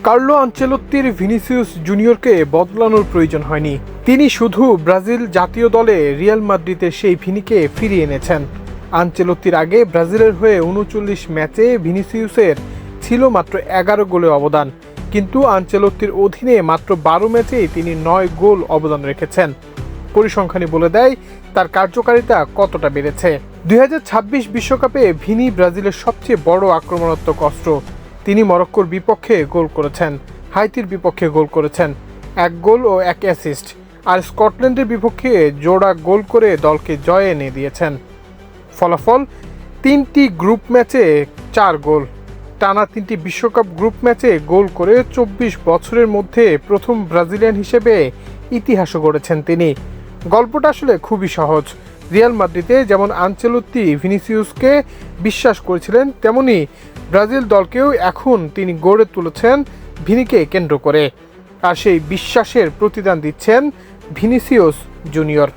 Carlo আনচেলত্তির Vinicius জুনিয়রকে বদলানোর প্রয়োজন হয়নি। তিনি শুধু ব্রাজিল জাতীয় দলে রিয়াল মাদ্রিদের সেই ভিনিকে ফিরিয়ে এনেছেন। আনচেলত্তির আগে ব্রাজিলের হয়ে ৩৯ ম্যাচে ভিনিসিয়াসের ছিল মাত্র ১১ গোলে অবদান, কিন্তু আনচেলত্তির অধীনে মাত্র ১২ ম্যাচেই তিনি ৯ গোল অবদান রেখেছেন। পরিসংখ্যানই বলে দেয় তার কার্যকারিতা কতটা বেড়েছে। ২০২৬ বিশ্বকাপে ভিনি ব্রাজিলের সবচেয়ে বড় আক্রমণাত্মক অস্ত্র। তিনি মরক্কোর বিপক্ষে গোল করেছেন, হাইতির বিপক্ষে গোল করেছেন, ১ গোল ও ১ অ্যাসিস্ট, আর স্কটল্যান্ডের বিপক্ষে জোড়া গোল করে দলকে জয় এনে দিয়েছেন। ফলাফল ৩টি গ্রুপ ম্যাচে ৪ গোল। টানা ৩টি বিশ্বকাপ গ্রুপ ম্যাচে গোল করে ২৪ বছরের মধ্যে প্রথম ব্রাজিলিয়ান হিসেবে ইতিহাসও গড়েছেন তিনি। গল্পটা আসলে খুবই সহজ। রিয়াল মাদ্রিদে যেমন আনচেলত্তি ভিনিসিয়াসকে বিশ্বাস করেছিলেন, তেমনি ব্রাজিল দলকেও এখন তিনি গড়ে তুলেছেন ভিনিকে কেন্দ্র করে, আর সেই বিশ্বাসের প্রতিদান দিচ্ছেন ভিনিসিয়াস জুনিয়র।